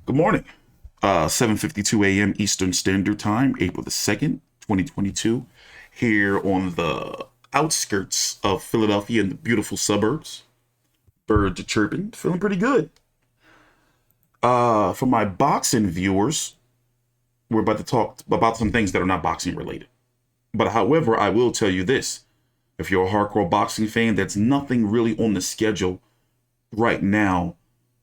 Good morning. 7:52 a.m. Eastern Standard Time, April the 2nd, 2022, here on the outskirts of Philadelphia in the beautiful suburbs. Birds are chirping, feeling pretty good. For my boxing viewers, we're about to talk about some things that are not boxing related. But however, I will tell you this. If you're a hardcore boxing fan, there's nothing really on the schedule right now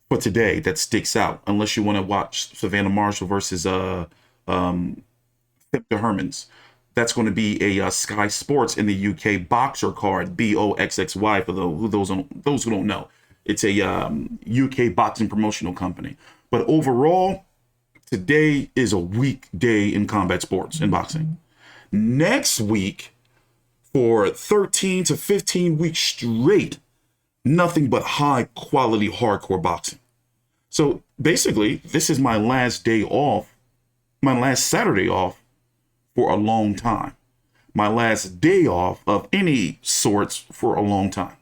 for today that sticks out, unless you want to watch Savannah Marshall versus Victor Hermans. That's going to be a Sky Sports in the UK boxer card, BOXXY, for those who don't know. It's a UK boxing promotional company. But overall, today is a weak day in combat sports and boxing. Next week, for 13 to 15 weeks straight, nothing but high quality hardcore boxing. So basically, this is my last day off, my last Saturday off for a long time. My last day off of any sorts for a long time.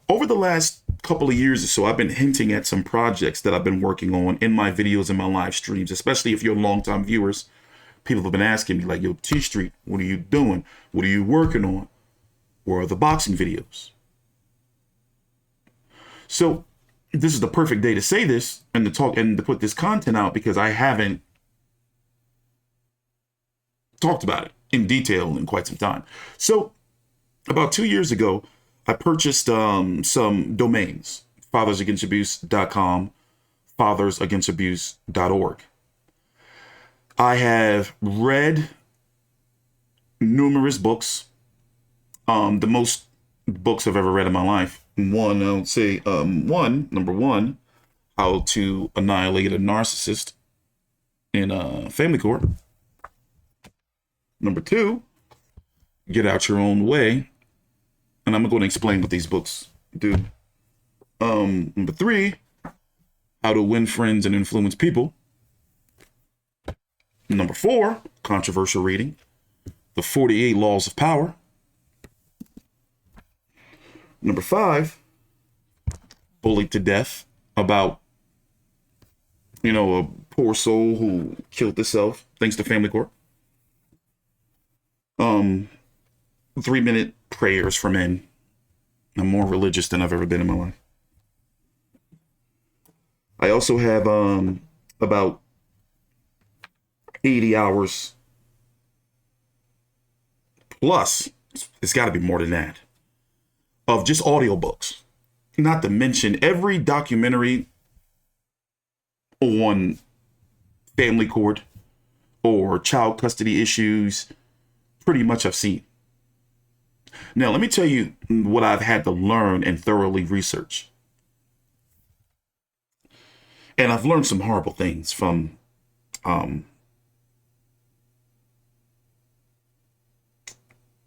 Over the last couple of years or so, I've been hinting at some projects that I've been working on in my videos and my live streams, especially if you're longtime viewers. People have been asking me like, yo, TstreeT, what are you doing? What are you working on? Where are the boxing videos? So this is the perfect day to say this and to talk and to put this content out, because I haven't talked about it in detail in quite some time. So about 2 years ago, I purchased some domains, fathersagainstabuse.com, fathersagainstabuse.org. I have read numerous books, the most books I've ever read in my life. One, I would say, number one, How to Annihilate a Narcissist in Family Court. Number two, Get Out Your Own Way. And I'm going to explain what these books do. Number three, How to Win Friends and Influence People. Number four, controversial reading, The 48 Laws of Power. Number five, Bullied to Death, about, a poor soul who killed herself thanks to family court. 3-minute prayers for men. I'm more religious than I've ever been in my life. I also have about 80 hours plus, it's got to be more than that, of just audiobooks. Not to mention every documentary on family court or child custody issues, pretty much I've seen. Now, let me tell you what I've had to learn and thoroughly research. And I've learned some horrible things from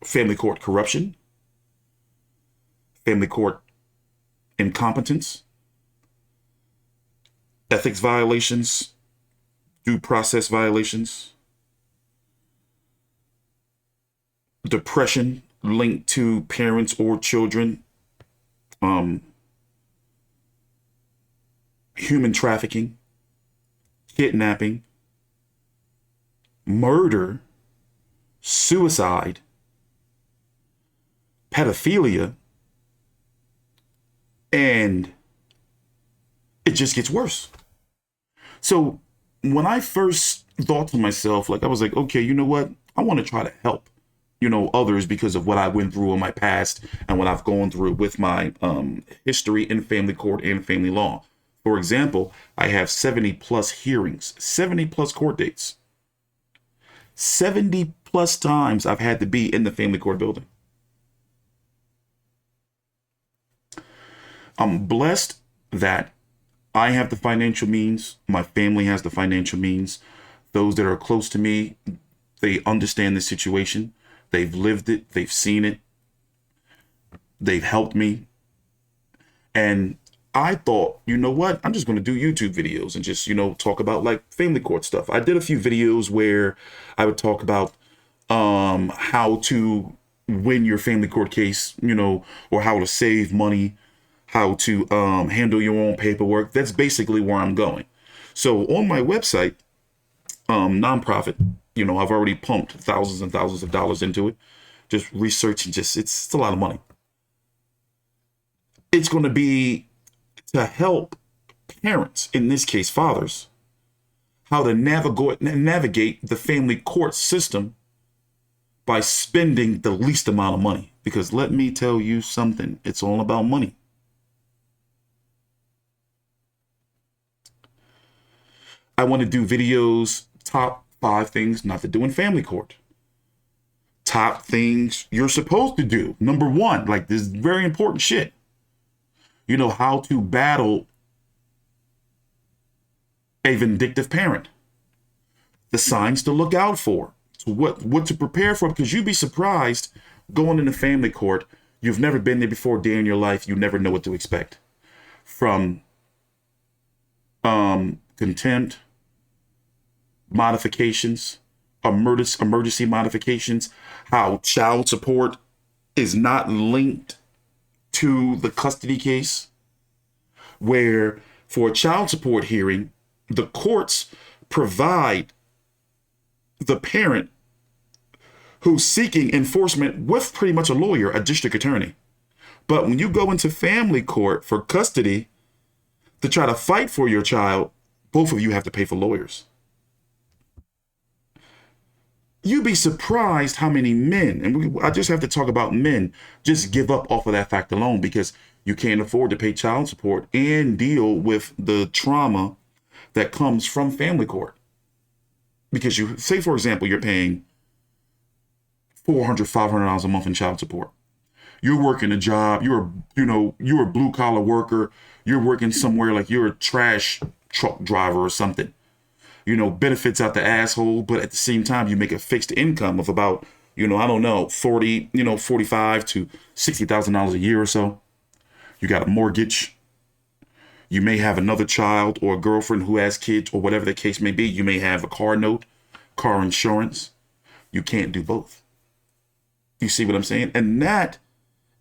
family court corruption, family court incompetence, ethics violations, due process violations, depression linked to parents or children, human trafficking, kidnapping, murder, suicide, pedophilia, and it just gets worse. So when I first thought to myself, I was like, okay, you know what? I want to try to help, others because of what I went through in my past and what I've gone through with my history in family court and family law. For example, I have 70 plus hearings, 70 plus court dates, 70 plus times I've had to be in the family court building. I'm blessed that I have the financial means. My family has the financial means. Those that are close to me, they understand the situation. They've lived it. They've seen it. They've helped me. And I thought, you know what? I'm just going to do YouTube videos and just, talk about family court stuff. I did a few videos where I would talk about how to win your family court case, or how to save money, how to handle your own paperwork. That's basically where I'm going. So on my website, nonprofit, I've already pumped thousands and thousands of dollars into it. Just researching, it's a lot of money. It's going to be to help parents, in this case, fathers, how to navigate the family court system by spending the least amount of money. Because let me tell you something, it's all about money. I want to do videos, top 5 things not to do in family court. Top things you're supposed to do. Number 1, like this is very important shit. How to battle a vindictive parent. The signs to look out for. So what to prepare for, because you'd be surprised going into family court. You've never been there before a day in your life. You never know what to expect. From contempt, modifications, emergency modifications, how child support is not linked to the custody case, where for a child support hearing, the courts provide the parent who's seeking enforcement with pretty much a lawyer, a district attorney. But when you go into family court for custody to try to fight for your child, both of you have to pay for lawyers. You'd be surprised how many men, and I just have to talk about men, just give up off of that fact alone because you can't afford to pay child support and deal with the trauma that comes from family court. Because you say, for example, you're paying $400, $500 a month in child support. You're working a job. You're a blue collar worker. You're working somewhere like you're a trash truck driver or something. Benefits out the asshole, but at the same time, you make a fixed income of about, I don't know, $45,000 to $60,000 a year or so. You got a mortgage. You may have another child or a girlfriend who has kids or whatever the case may be. You may have a car note, car insurance. You can't do both. You see what I'm saying? And that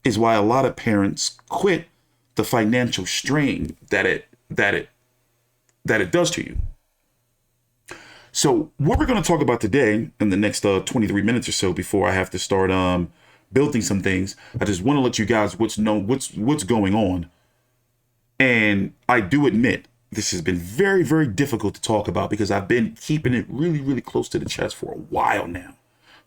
is why a lot of parents quit the financial strain that it does to you. So what we're going to talk about today in the next 23 minutes or so before I have to start building some things, I just want to let you guys what's going on. And I do admit this has been very, very difficult to talk about because I've been keeping it really, really close to the chest for a while now,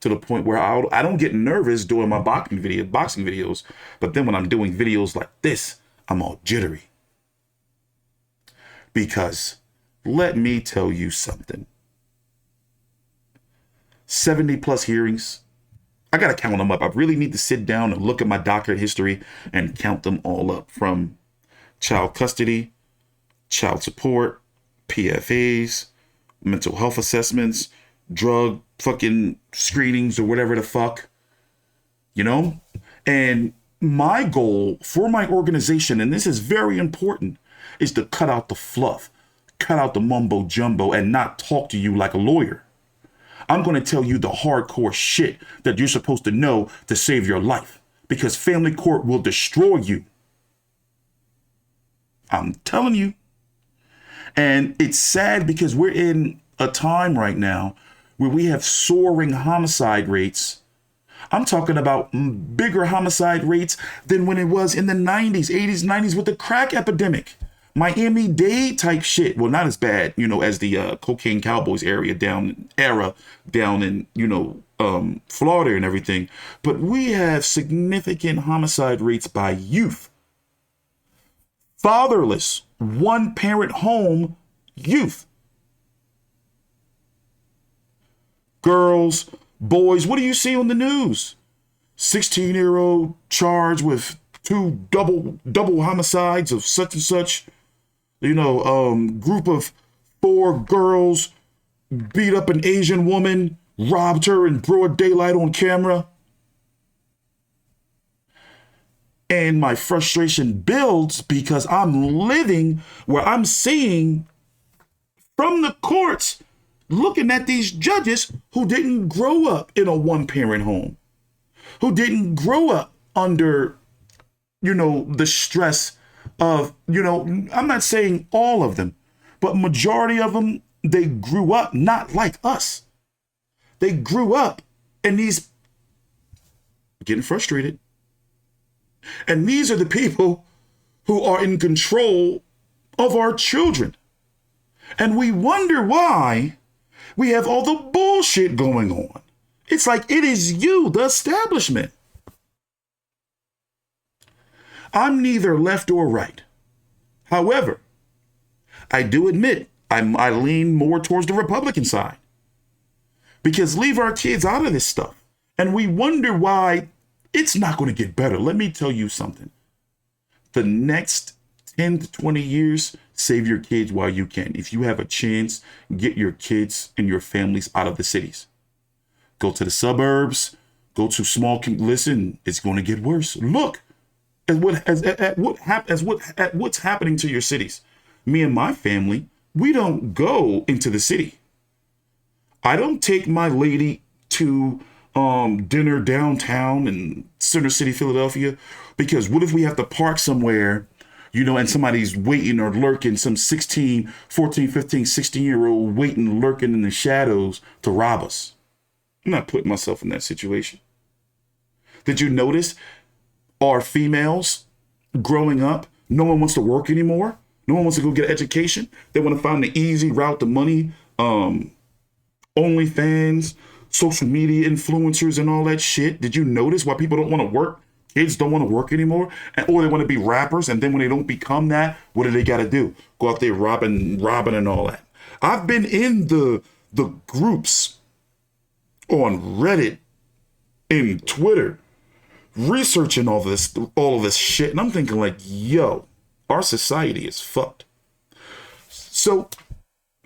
to the point where I don't get nervous doing my boxing videos. But then when I'm doing videos like this, I'm all jittery. Because let me tell you something. 70 plus hearings. I got to count them up. I really need to sit down and look at my docket history and count them all up, from child custody, child support, PFAs, mental health assessments, drug fucking screenings or whatever the fuck, And my goal for my organization, and this is very important, is to cut out the fluff, cut out the mumbo jumbo and not talk to you like a lawyer. I'm going to tell you the hardcore shit that you're supposed to know to save your life, because family court will destroy you. I'm telling you. And it's sad because we're in a time right now where we have soaring homicide rates. I'm talking about bigger homicide rates than when it was in the 90s, 80s, 90s with the crack epidemic. Miami-Dade type shit. Well, not as bad, as the Cocaine Cowboys down in, Florida and everything. But we have significant homicide rates by youth. Fatherless, one-parent home youth. Girls, boys, what do you see on the news? 16-year-old charged with 2 double homicides of such and such. Group of 4 girls beat up an Asian woman, robbed her in broad daylight on camera. And my frustration builds because I'm living where I'm seeing from the courts, looking at these judges who didn't grow up in a one-parent home, who didn't grow up under, the stress of, I'm not saying all of them, But majority of them, they grew up not like us. They grew up in these, getting frustrated. And these are the people who are in control of our children. And we wonder why we have all the bullshit going on. It's like it is you, the establishment. I'm neither left or right. However, I do admit I lean more towards the Republican side. Because leave our kids out of this stuff. And we wonder why it's not going to get better. Let me tell you something. The next 10 to 20 years, save your kids while you can. If you have a chance, get your kids and your families out of the cities. Go to the suburbs, go to small, listen, it's going to get worse. Look at what's happening to your cities. Me and my family, we don't go into the city. I don't take my lady to dinner downtown in Center City, Philadelphia, because what if we have to park somewhere, and somebody's waiting or lurking, some 16, 14, 15, 16-year-old waiting, lurking in the shadows to rob us. I'm not putting myself in that situation. Did you notice our females growing up? No one wants to work anymore. No one wants to go get an education. They want to find the easy route to money. OnlyFans, social media influencers and all that shit. Did you notice why people don't want to work? Kids don't want to work anymore, or they want to be rappers. And then when they don't become that, what do they got to do? Go out there robbing and all that. I've been in the groups on Reddit, in Twitter, researching all of this shit. And I'm thinking like, yo, our society is fucked. So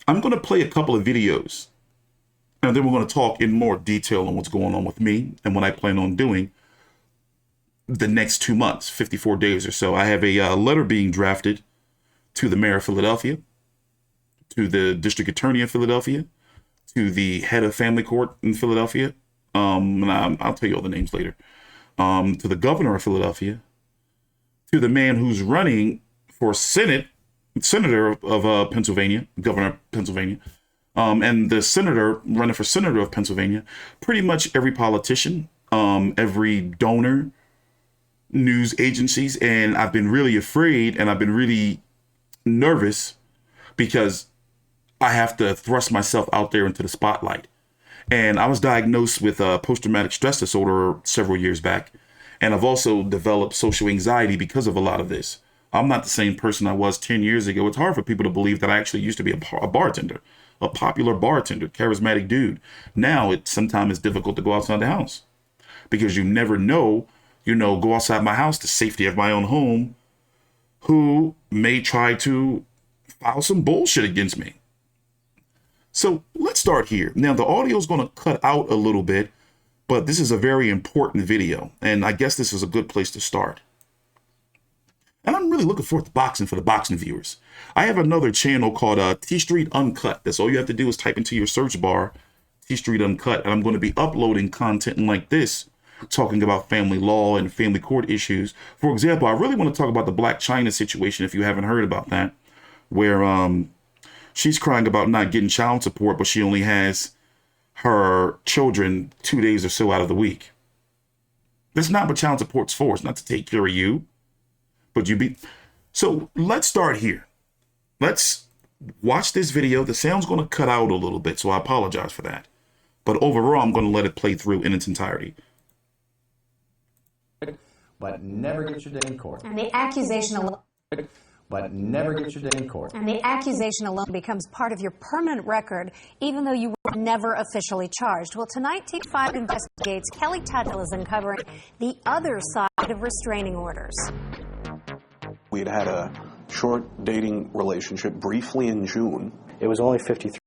I'm going to play a couple of videos and then we're going to talk in more detail on what's going on with me and what I plan on doing the next 2 months, 54 days or so. I have a letter being drafted to the mayor of Philadelphia, to the district attorney of Philadelphia, to the head of family court in Philadelphia. And I'll tell you all the names later. To the governor of Philadelphia, to the man who's running for senator of Pennsylvania, governor of Pennsylvania, and the senator running for senator of Pennsylvania, pretty much every politician, every donor, news agencies. And I've been really afraid and I've been really nervous because I have to thrust myself out there into the spotlight. And I was diagnosed with post-traumatic stress disorder several years back. And I've also developed social anxiety because of a lot of this. I'm not the same person I was 10 years ago. It's hard for people to believe that I actually used to be a bartender, a popular bartender, charismatic dude. Now sometimes it's difficult to go outside the house because you never know, go outside my house, the safety of my own home, who may try to file some bullshit against me. So let's start here. Now, the audio is going to cut out a little bit, but this is a very important video. And I guess this is a good place to start. And I'm really looking forward to boxing for the boxing viewers. I have another channel called TstreeT Uncut. That's all you have to do is type into your search bar, TstreeT Uncut. And I'm going to be uploading content like this, talking about family law and family court issues. For example, I really want to talk about the Black China situation, if you haven't heard about that, where she's crying about not getting child support, but she only has her children 2 days or so out of the week. That's not what child support's for. It's not to take care of you, but So let's start here. Let's watch this video. The sound's going to cut out a little bit, so I apologize for that. But overall, I'm going to let it play through in its entirety. But never get your day in court. And the accusation alone. But never get your day in court. And the accusation alone becomes part of your permanent record, even though you were never officially charged. Well, tonight, T5 investigates Kelly Tuttle is uncovering the other side of restraining orders. We had had a short dating relationship briefly in June. It was only 53.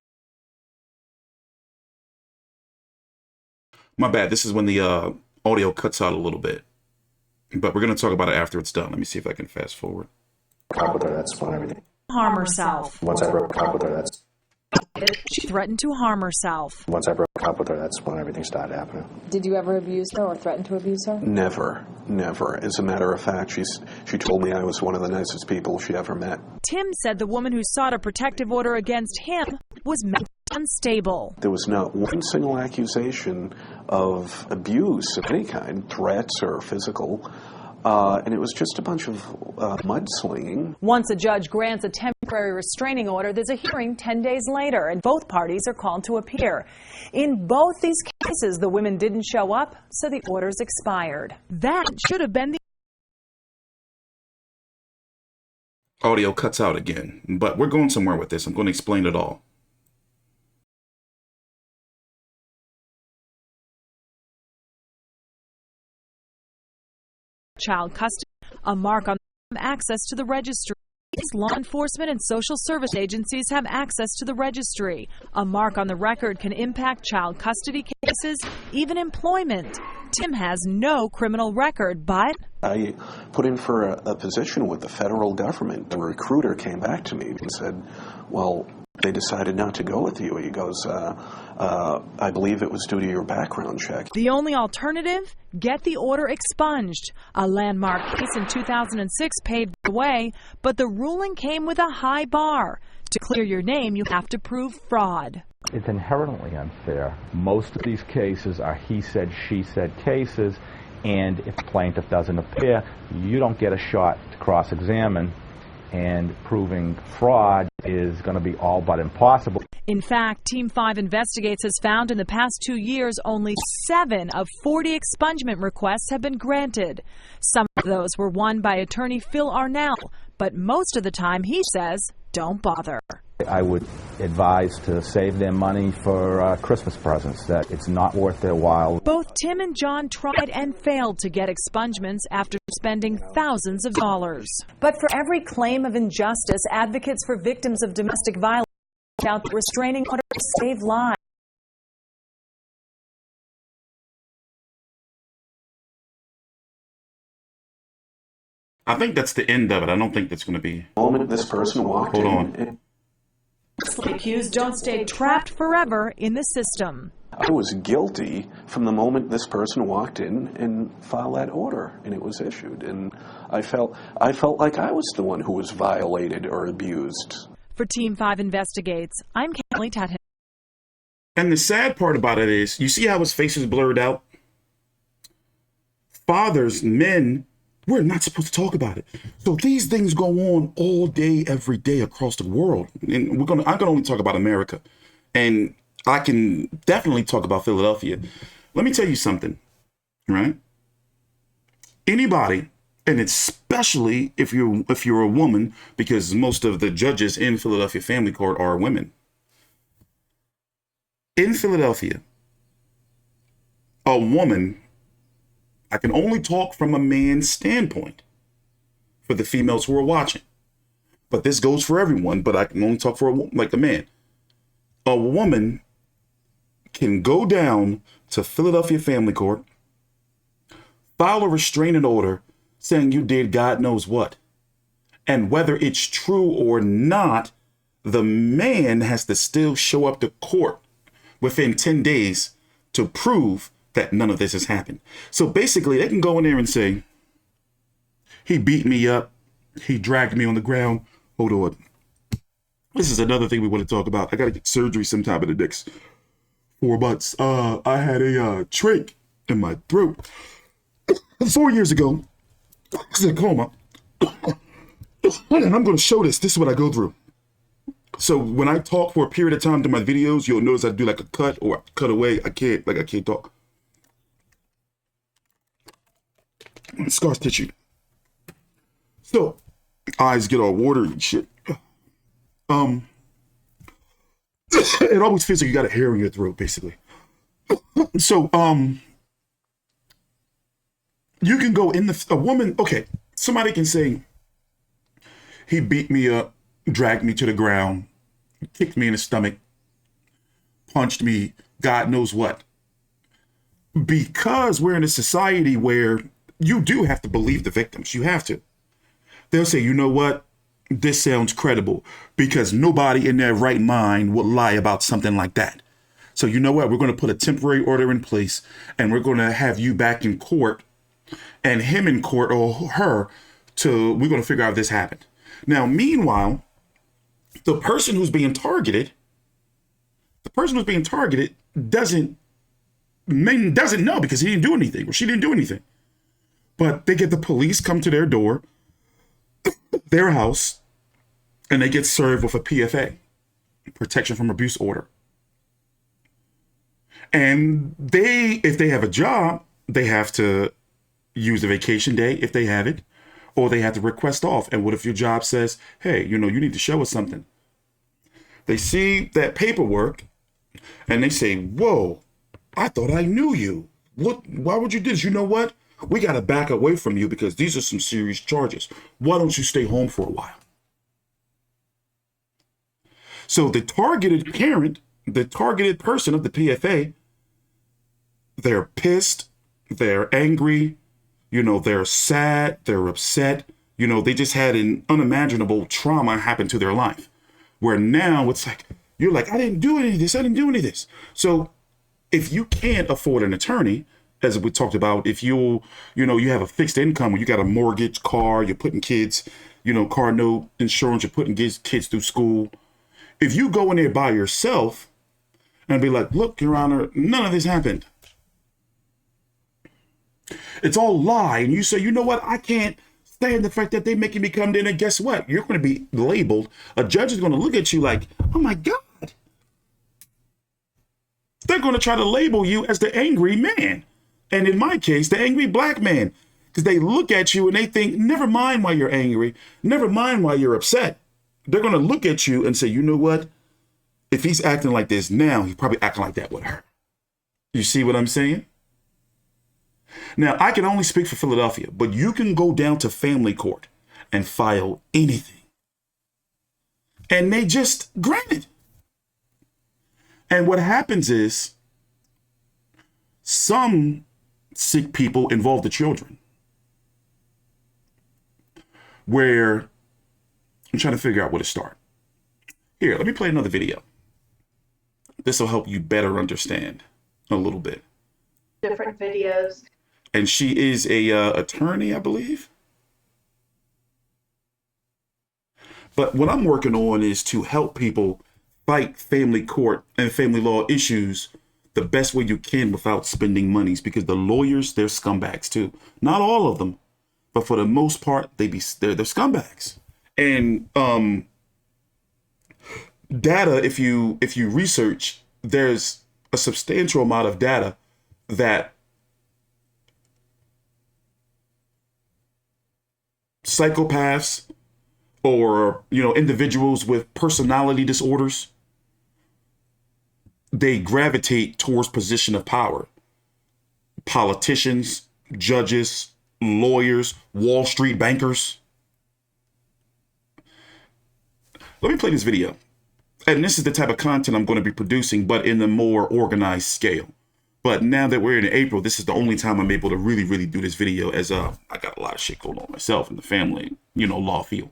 My bad. This is when the audio cuts out a little bit. But we're going to talk about it after it's done. Let me see if I can fast forward. Up with her, that's when everything. Harm herself. Once I broke up with her, that's. she threatened to harm herself. Once I broke up with her, that's when everything started happening. Did you ever abuse her or threaten to abuse her? Never, never. As a matter of fact, she told me I was one of the nicest people she ever met. Tim said the woman who sought a protective order against him was mentally unstable. There was not one single accusation of abuse of any kind, threats or physical, and it was just a bunch of mudslinging. Once a judge grants a temporary restraining order, there's a hearing 10 days later, and both parties are called to appear. In both these cases, the women didn't show up, so the orders expired. That should have been the Audio cuts out again, but we're going somewhere with this. I'm going to explain it all. child custody, a mark on access to the registry. Law enforcement and social service agencies have access to the registry. A mark on the record can impact child custody cases, even employment. Tim has no criminal record, but I put in for a position with the federal government. The recruiter came back to me and said, well, they decided not to go with you. He goes, I believe it was due to your background check. The only alternative? Get the order expunged. A landmark case in 2006 paved the way, but the ruling came with a high bar. To clear your name, you have to prove fraud. It's inherently unfair. Most of these cases are he said, she said cases, and if the plaintiff doesn't appear, you don't get a shot to cross-examine, and proving fraud is going to be all but impossible. In fact, Team 5 Investigates has found in the past 2 years only 7 of 40 expungement requests have been granted. Some of those were won by attorney Phil Arnell, but most of the time, he says, don't bother. I would advise to save their money for Christmas presents, that it's not worth their while. Both Tim and John tried and failed to get expungements after spending thousands of dollars. But for every claim of injustice, advocates for victims of domestic violence point out that restraining orders save lives. I think that's the end of it. I don't think that's going to be. The moment this person walked Hold in, on. The accused don't stay trapped forever in the system. I was guilty from the moment this person walked in and filed that order, and it was issued. And I felt like I was the one who was violated or abused. For Team 5 Investigates, I'm Kelly Tatton. And the sad part about it is, you see how his face is blurred out? Fathers, men, we're not supposed to talk about it. So these things go on all day, every day across the world. And I can only talk about America. And I can definitely talk about Philadelphia. Let me tell you something, right? Anybody, and especially if you're a woman, because most of the judges in Philadelphia Family Court are women. In Philadelphia, a woman, I can only talk from a man's standpoint for the females who are watching, but this goes for everyone, but I can only talk for a man. A woman can go down to Philadelphia Family Court, file a restraining order saying you did God knows what. And whether it's true or not, the man has to still show up to court within 10 days to prove that none of this has happened. So basically, they can go in there and say, he beat me up. He dragged me on the ground. Hold on. This is another thing we want to talk about. I got to get surgery sometime in the next 4 months. I had a trach in my throat 4 years ago. It's a coma. And I'm going to show this. This is what I go through. So when I talk for a period of time to my videos, you'll notice I do like a cut or cut away. I can't talk. Scar tissue. So eyes get all watery and shit. It always feels like you got a hair in your throat, basically. So you can go in a woman. Okay, somebody can say he beat me up, dragged me to the ground, kicked me in the stomach, punched me, God knows what. Because we're in a society where you do have to believe the victims. You have to. They'll say, you know what? this sounds credible, because nobody in their right mind would lie about something like that. So you know what? We're going to put a temporary order in place, and we're going to have you back in court, and him in court, or her, we're going to figure out if this happened. Now, meanwhile, the person who's being targeted doesn't know, because he didn't do anything, or she didn't do anything. But they get the police come to their door, their house, and they get served with a PFA, protection from abuse order. And if they have a job, they have to use a vacation day if they have it, or they have to request off. And what if your job says, hey, you need to show us something? They see that paperwork and they say, whoa, I thought I knew you. Why would you do this? You know what? We got to back away from you because these are some serious charges. Why don't you stay home for a while? So the targeted parent, the targeted person of the PFA, they're pissed, they're angry, they're sad, they're upset. They just had an unimaginable trauma happen to their life, where now it's like, you're like, I didn't do any of this. I didn't do any of this. So if you can't afford an attorney, as we talked about, if you have a fixed income, or you got a mortgage, car, you're putting kids, car note, insurance, you're putting kids through school. If you go in there by yourself and be like, look, Your Honor, none of this happened. It's all lie. And you say, you know what? I can't stand the fact that they're making me come in. And guess what? You're going to be labeled. A judge is going to look at you like, oh my God. They're going to try to label you as the angry man. And in my case, the angry black man. Because they look at you and they think, never mind why you're angry. Never mind why you're upset. They're going to look at you and say, you know what? If he's acting like this now, he's probably acting like that with her. You see what I'm saying? Now, I can only speak for Philadelphia, but you can go down to family court and file anything. And they just grant it. And what happens is some sick people involve the children, where I'm trying to figure out where to start. Here, let me play another video. This will help you better understand a little bit. Different videos. And she is a attorney, I believe. But what I'm working on is to help people fight family court and family law issues the best way you can without spending monies, because the lawyers, they're scumbags too. Not all of them, but for the most part, they're scumbags. And data, if you research, there's a substantial amount of data that psychopaths or individuals with personality disorders, they gravitate towards position of power. Politicians, judges, lawyers, Wall Street bankers. Let me play this video. And this is the type of content I'm going to be producing, but in a more organized scale. But now that we're in April, this is the only time I'm able to really, really do this video, as I got a lot of shit going on myself in the family, law field.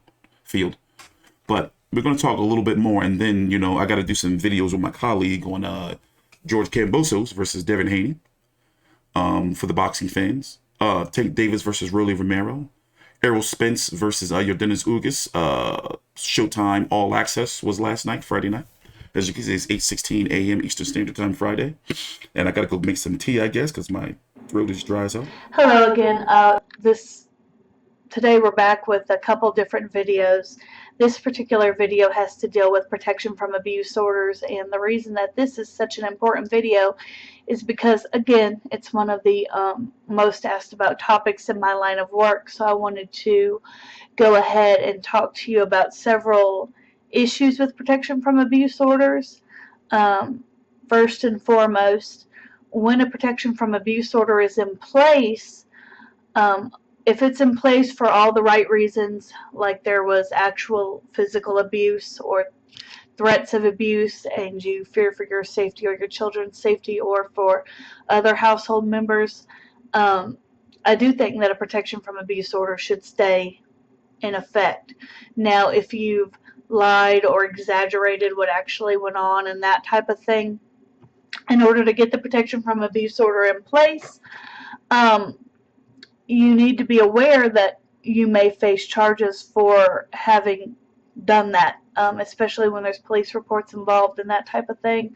But we're going to talk a little bit more, and then, I got to do some videos with my colleague on George Kambosos versus Devin Haney for the boxing fans. Tank Davis versus Rolly Romero. Errol Spence versus Yordenis Ugas. Showtime All Access was last night, Friday night. As you can see, it's 8:16 a.m. Eastern Standard Time Friday. And I got to go make some tea, I guess, because my throat is dry as hell. Hello again. Today we're back with a couple different videos. This particular video has to deal with protection from abuse orders, and the reason that this is such an important video is because, again, it's one of the most asked about topics in my line of work. So I wanted to go ahead and talk to you about several issues with protection from abuse orders. First and foremost, when a protection from abuse order is in place, if it's in place for all the right reasons, like there was actual physical abuse or threats of abuse, and you fear for your safety or your children's safety or for other household members, I do think that a protection from abuse order should stay in effect. Now, if you've lied or exaggerated what actually went on and that type of thing, in order to get the protection from abuse order in place, you need to be aware that you may face charges for having done that, especially when there's police reports involved and that type of thing.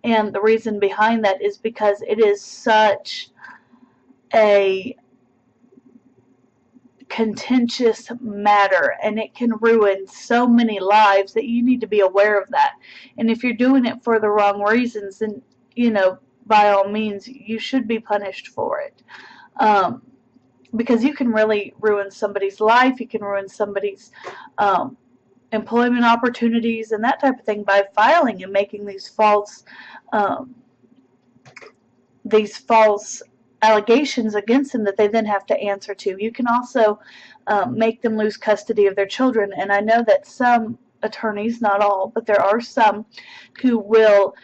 And the reason behind that is because it is such a contentious matter, and it can ruin so many lives that you need to be aware of that. And if you're doing it for the wrong reasons, then, you know, by all means, you should be punished for it. Because you can really ruin somebody's life, you can ruin somebody's employment opportunities and that type of thing by filing and making these false allegations against them that they then have to answer to. You can also make them lose custody of their children. And I know that some attorneys, not all, but there are some who will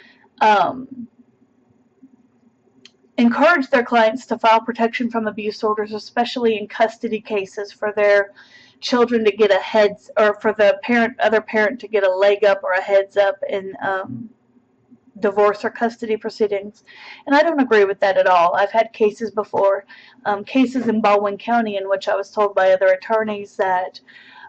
encourage their clients to file protection from abuse orders, especially in custody cases, for their children to get a heads, or for the other parent to get a leg up or a heads up in divorce or custody proceedings. And I don't agree with that at all. I've had cases before, cases in Baldwin County, in which I was told by other attorneys that,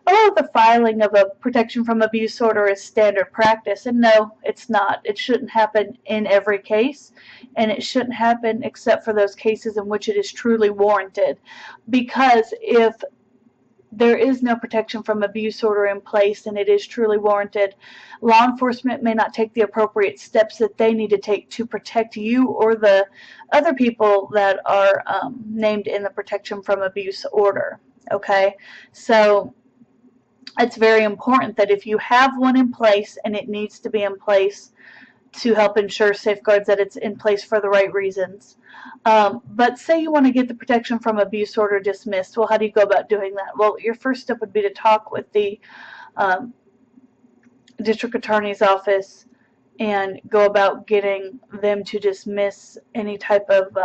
oh, the filing of a protection from abuse order is standard practice. And no, it's not. It shouldn't happen in every case, and it shouldn't happen except for those cases in which it is truly warranted. Because if there is no protection from abuse order in place and it is truly warranted, law enforcement may not take the appropriate steps that they need to take to protect you or the other people that are named in the protection from abuse order. Okay, so it's very important that if you have one in place, and it needs to be in place to help ensure safeguards that it's in place for the right reasons. But say you want to get the protection from abuse order dismissed. Well, how do you go about doing that? Well, your first step would be to talk with the district attorney's office and go about getting them to dismiss any type of,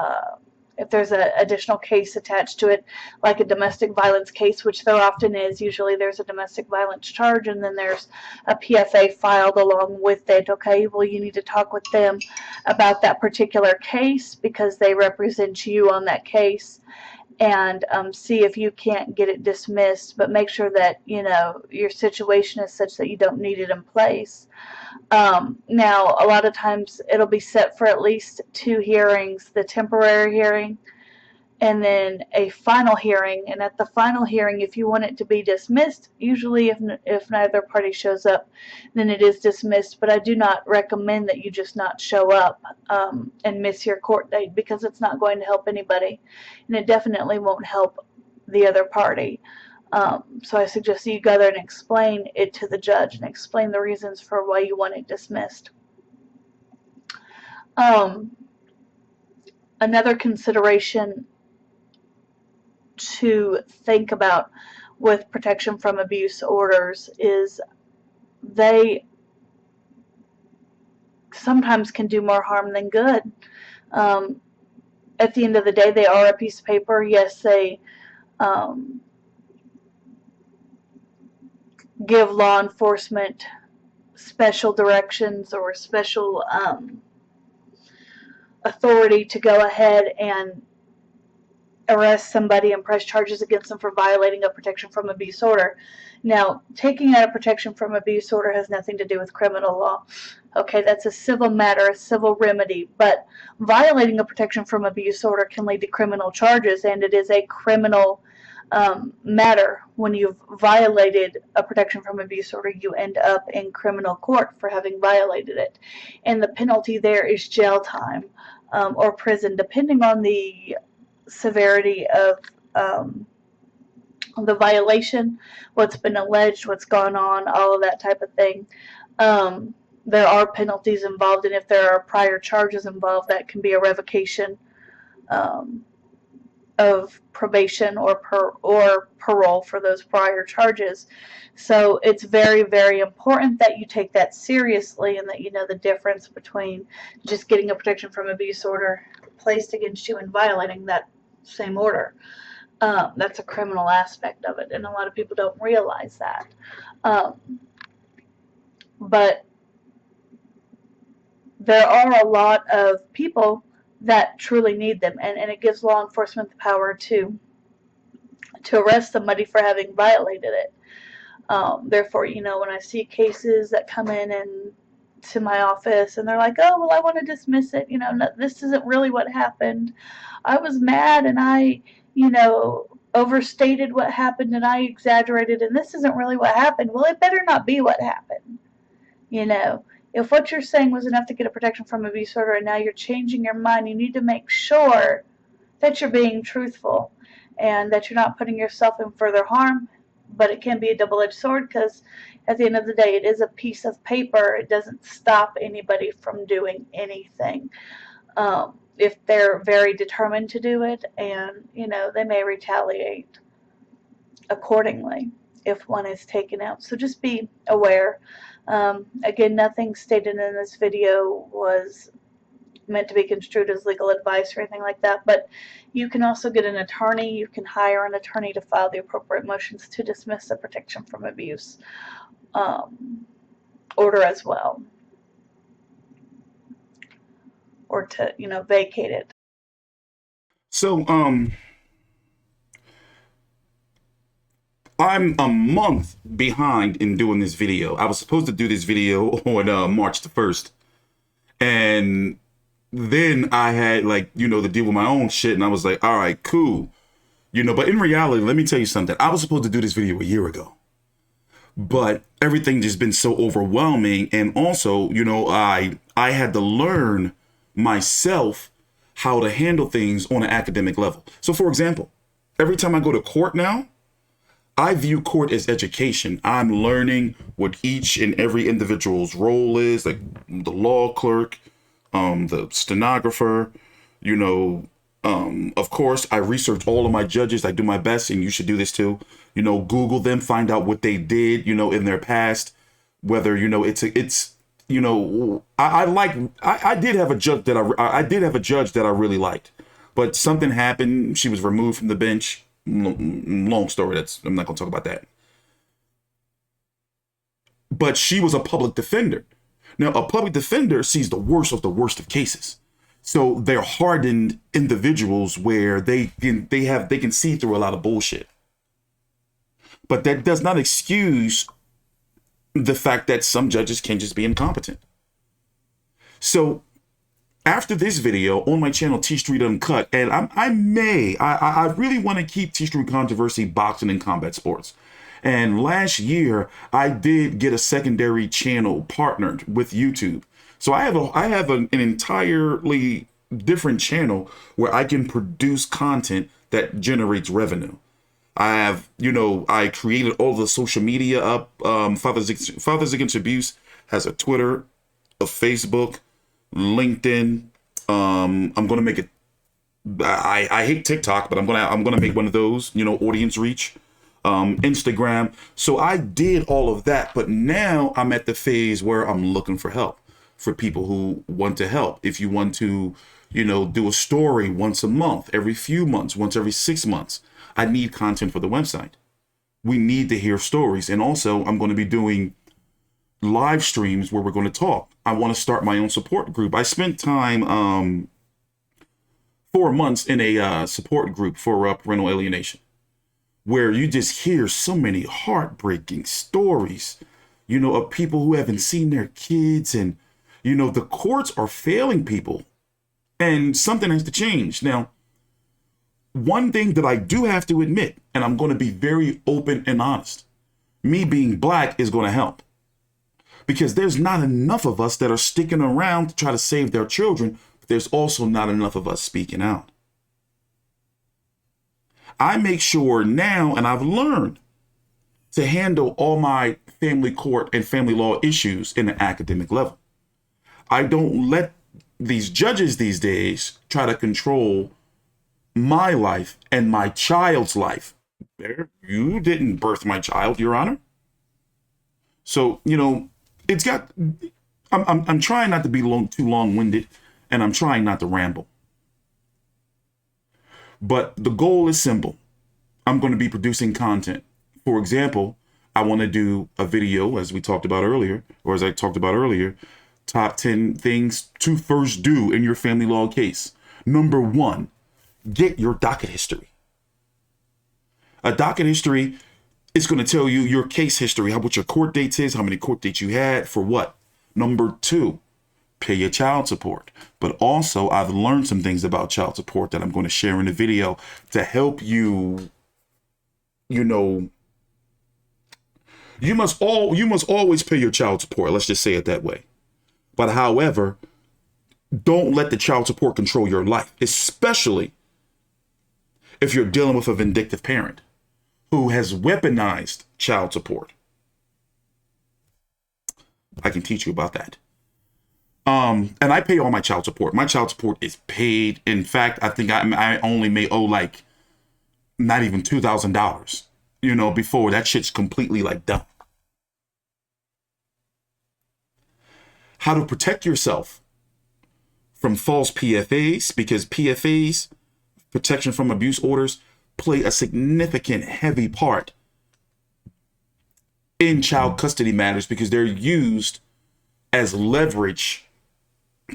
if there's an additional case attached to it, like a domestic violence case, which there often is. Usually there's a domestic violence charge, and then there's a PFA filed along with it. Okay, well, you need to talk with them about that particular case because they represent you on that case, and see if you can't get it dismissed, but make sure that, you know, your situation is such that you don't need it in place. Now, a lot of times it'll be set for at least 2 hearings, the temporary hearing and then a final hearing. And at the final hearing, if you want it to be dismissed, usually if neither party shows up, then it is dismissed. But I do not recommend that you just not show up and miss your court date, because it's not going to help anybody, and it definitely won't help the other party. So I suggest you go there and explain it to the judge and explain the reasons for why you want it dismissed. Another consideration to think about with protection from abuse orders is they sometimes can do more harm than good. At the end of the day, they are a piece of paper. Yes, they give law enforcement special directions or special authority to go ahead and arrest somebody and press charges against them for violating a protection from abuse order. Now, taking out a protection from abuse order has nothing to do with criminal law. Okay, that's a civil matter, a civil remedy, but violating a protection from abuse order can lead to criminal charges, and it is a criminal matter. When you've violated a protection from abuse order, you end up in criminal court for having violated it, and the penalty there is jail time or prison, depending on the severity of the violation, what's been alleged, what's gone on, all of that type of thing. There are penalties involved, and if there are prior charges involved, that can be a revocation of probation or parole for those prior charges. So it's very, very important that you take that seriously, and that you know the difference between just getting a protection from abuse order placed against you and violating that same order. That's a criminal aspect of it, and a lot of people don't realize that. But there are a lot of people that truly need them, and it gives law enforcement the power to arrest somebody for having violated it. Therefore, when I see cases that come in and to my office and they're like, oh, well, I want to dismiss it. No, this isn't really what happened. I was mad and I, overstated what happened and I exaggerated and this isn't really what happened. Well, it better not be what happened. If what you're saying was enough to get a protection from abuse order and now you're changing your mind, you need to make sure that you're being truthful and that you're not putting yourself in further harm. But it can be a double-edged sword because at the end of the day, it is a piece of paper. It doesn't stop anybody from doing anything. If they're very determined to do it, and, they may retaliate accordingly if one is taken out. So just be aware. Again, nothing stated in this video was meant to be construed as legal advice or anything like that, but you can also get an attorney. You can hire an attorney to file the appropriate motions to dismiss the protection from abuse order as well, or to vacate it. So I'm a month behind in doing this video. I was supposed to do this video on March the 1st, and then I had to deal with my own shit, and I was like, all right, cool. But in reality, let me tell you something. I was supposed to do this video a year ago, but everything just been so overwhelming. And also, I had to learn myself how to handle things on an academic level. So for example, every time I go to court now, I view court as education. I'm learning what each and every individual's role is, like the law clerk, the stenographer, of course, I research all of my judges. I do my best, and you should do this too. Google them, find out what they did, in their past, whether, I did have a judge that I really liked, but something happened. She was removed from the bench. Long story. I'm not going to talk about that. But she was a public defender. Now, a public defender sees the worst of cases. So they're hardened individuals where they can see through a lot of bullshit. But that does not excuse the fact that some judges can just be incompetent. So after this video on my channel, TstreeT Uncut, and I really want to keep TstreeT Controversy boxing and combat sports. And last year, I did get a secondary channel partnered with YouTube. So I have an entirely different channel where I can produce content that generates revenue. I have, I created all the social media up. Fathers Against Abuse has a Twitter, a Facebook, LinkedIn. I'm gonna make it. I hate TikTok, but I'm gonna make one of those. Audience reach. Instagram. So I did all of that, but now I'm at the phase where I'm looking for help for people who want to help. If you want to, do a story once a month, every few months, once every 6 months, I need content for the website. We need to hear stories. And also I'm going to be doing live streams where we're going to talk. I want to start my own support group. I spent time 4 months in a support group for parental alienation, where you just hear so many heartbreaking stories, of people who haven't seen their kids, and, the courts are failing people, and something has to change. Now, one thing that I do have to admit, and I'm going to be very open and honest, me being black is going to help, because there's not enough of us that are sticking around to try to save their children, but there's also not enough of us speaking out. I make sure now, and I've learned to handle all my family court and family law issues in an academic level. I don't let these judges these days try to control my life and my child's life. You didn't birth my child, Your Honor. So, it's got, I'm trying not to be too long-winded, and I'm trying not to ramble. But the goal is simple. I'm going to be producing content. For example, I want to do a video, as we talked about earlier, or as I talked about earlier, top 10 things to first do in your family law case. Number 1, get your docket history. A docket history is going to tell you your case history, what your court dates is, how many court dates you had, for what. Number 2, pay your child support. But also, I've learned some things about child support that I'm going to share in the video to help you, you must always pay your child support. Let's just say it that way. But however, don't let the child support control your life, especially if you're dealing with a vindictive parent who has weaponized child support. I can teach you about that. And I pay all my child support. My child support is paid. In fact, I think I only may owe like not even $2,000, before that shit's completely like done. How to protect yourself from false PFAs, because PFAs, protection from abuse orders, play a significant heavy part in child custody matters because they're used as leverage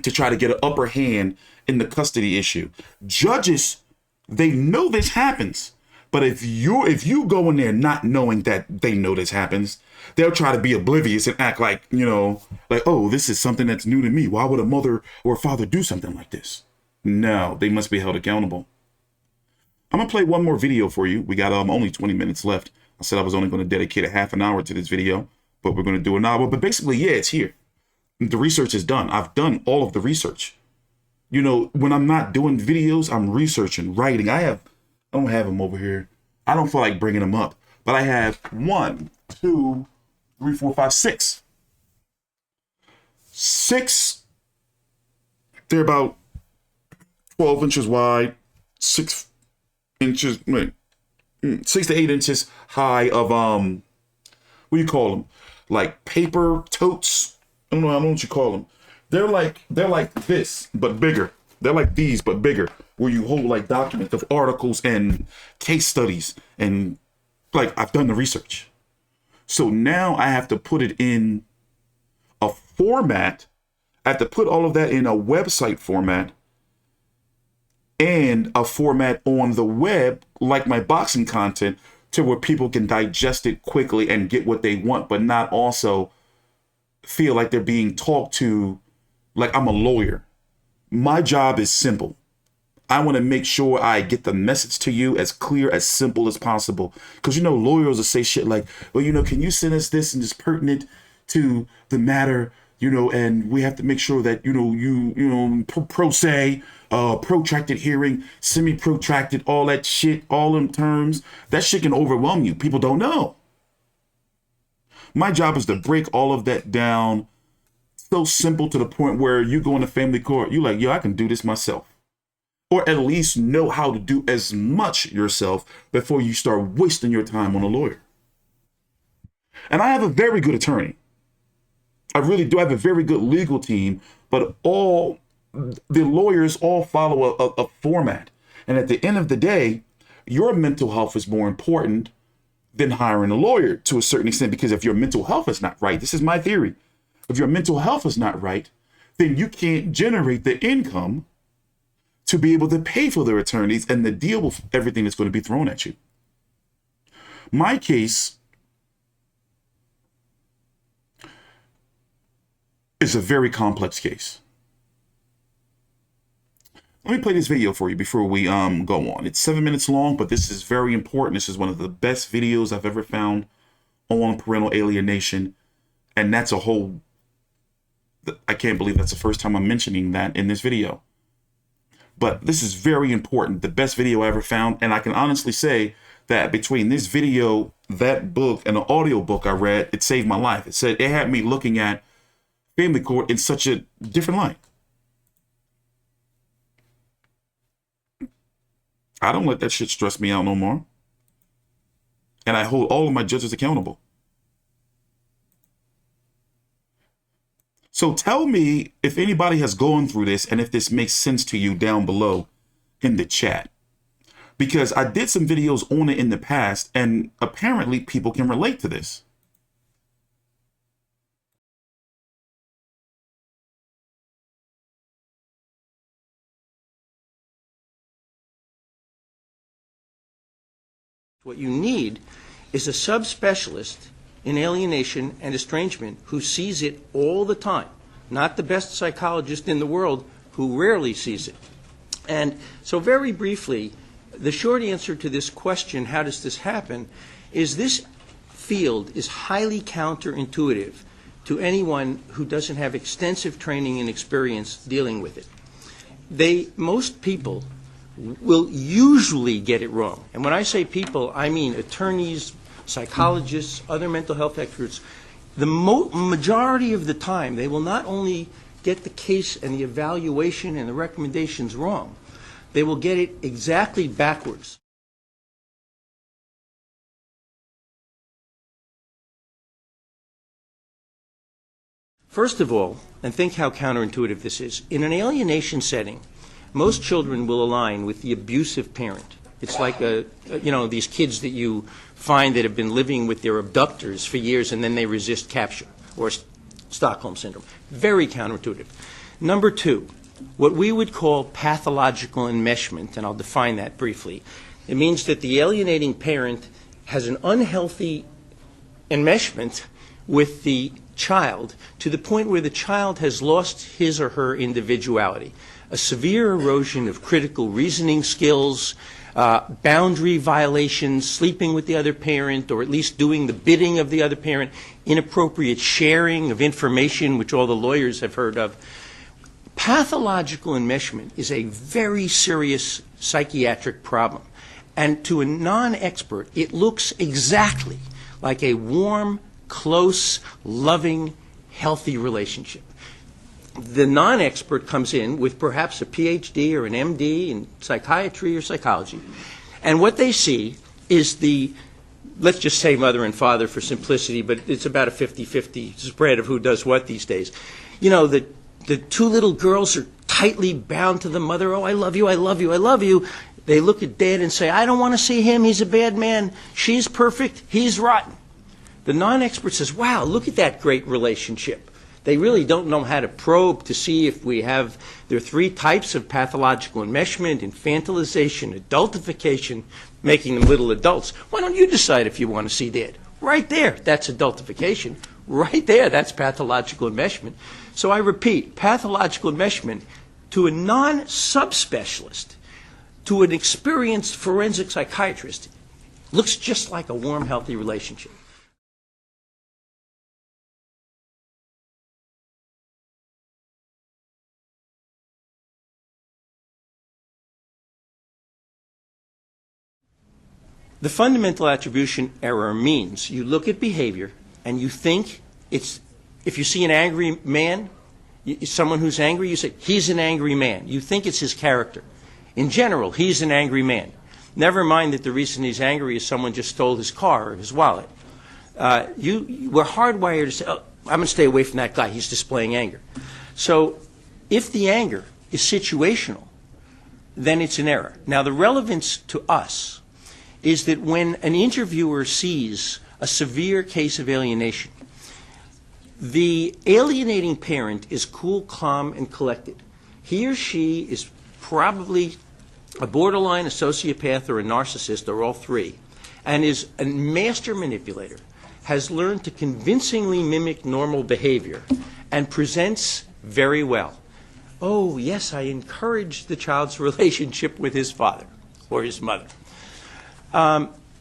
to try to get an upper hand in the custody issue. Judges, they know this happens, but if you go in there not knowing that they know this happens, they'll try to be oblivious and act like, oh, this is something that's new to me. Why would a mother or a father do something like this? No, they must be held accountable. I'm gonna play one more video for you. We got only 20 minutes left. I said I was only going to dedicate a half an hour to this video, but we're going to do an hour. But basically, yeah, it's here. The research is done. I've done all of the research. When I'm not doing videos, I'm researching, writing. I don't have them over here. I don't feel like bringing them up, but I have 1, 2, 3, 4, 5, 6. 6. They're about 12 inches wide, 6 inches, 6 to 8 inches high of, what do you call them? Like paper totes. I don't know what you call them. They're like this, but bigger. They're like these, but bigger, where you hold like documents of articles and case studies. And like, I've done the research. So now I have to put it in a format. I have to put all of that in a website format and a format on the web, like my boxing content, to where people can digest it quickly and get what they want, but not also feel like they're being talked to like I'm a lawyer. My job is simple. I want to make sure I get the message to you as clear, as simple as possible. Because, lawyers will say shit like, well, can you send us this and it's pertinent to the matter, and we have to make sure that, pro se, protracted hearing, semi-protracted, all that shit, all them terms, that shit can overwhelm you. People don't know. My job is to break all of that down so simple to the point where you go into family court, you're like, yo, I can do this myself. Or at least know how to do as much yourself before you start wasting your time on a lawyer. And I have a very good attorney. I really do. I have a very good legal team, but all the lawyers all follow a format. And at the end of the day, your mental health is more important than hiring a lawyer to a certain extent, because if your mental health is not right, this is my theory. If your mental health is not right, then you can't generate the income to be able to pay for their attorneys and to deal with everything that's going to be thrown at you. My case is a very complex case. Let me play this video for you before we go on. It's 7 minutes long, but this is very important. This is one of the best videos I've ever found on parental alienation. And that's I can't believe that's the first time I'm mentioning that in this video. But this is very important. The best video I ever found. And I can honestly say that between this video, that book, and the audio book I read, it saved my life. It had me looking at family court in such a different light. I don't let that shit stress me out no more. And I hold all of my judges accountable. So tell me if anybody has gone through this and if this makes sense to you down below in the chat. because I did some videos on it in the past, and apparently people can relate to this. What you need is a subspecialist in alienation and estrangement who sees it all the time, not the best psychologist in the world who rarely sees it. And so very briefly, the short answer to this question, how does this happen, is this field is highly counterintuitive to anyone who doesn't have extensive training and experience dealing with it. Most people will usually get it wrong. And when I say people, I mean attorneys, psychologists, other mental health experts. The majority of the time, they will not only get the case and the evaluation and the recommendations wrong, they will get it exactly backwards. First of all, and think how counterintuitive this is, in an alienation setting, most children will align with the abusive parent. It's like these kids that you find that have been living with their abductors for years and then they resist capture, or Stockholm Syndrome. Very counterintuitive. Number two, what we would call pathological enmeshment, and I'll define that briefly. It means that the alienating parent has an unhealthy enmeshment with the child to the point where the child has lost his or her individuality. A severe erosion of critical reasoning skills, boundary violations, sleeping with the other parent, or at least doing the bidding of the other parent, inappropriate sharing of information, which all the lawyers have heard of. Pathological enmeshment is a very serious psychiatric problem. And to a non-expert, it looks exactly like a warm, close, loving, healthy relationship. The non-expert comes in with perhaps a PhD or an MD in psychiatry or psychology, and what they see is let's just say mother and father for simplicity, but it's about a 50-50 spread of who does what these days. You know, the two little girls are tightly bound to the mother. Oh, I love you, I love you, I love you. They look at dad and say, I don't want to see him, he's a bad man. She's perfect, he's rotten. The non-expert says, wow, look at that great relationship. They really don't know how to probe to see if there are three types of pathological enmeshment: infantilization, adultification, making them little adults. Why don't you decide if you want to see dad? Right there, that's adultification. Right there, that's pathological enmeshment. So I repeat, pathological enmeshment to a non-subspecialist, to an experienced forensic psychiatrist, looks just like a warm, healthy relationship. The fundamental attribution error means you look at behavior and you think if you see an angry man, someone who's angry, you say, he's an angry man. You think it's his character. In general, he's an angry man. Never mind that the reason he's angry is someone just stole his car or his wallet. We're hardwired to say, oh, I'm going to stay away from that guy. He's displaying anger. So if the anger is situational, then it's an error. Now, the relevance to us is that when an interviewer sees a severe case of alienation, the alienating parent is cool, calm, and collected. He or she is probably a borderline, a sociopath, or a narcissist, or all three, and is a master manipulator, has learned to convincingly mimic normal behavior, and presents very well. Oh, yes, I encourage the child's relationship with his father or his mother.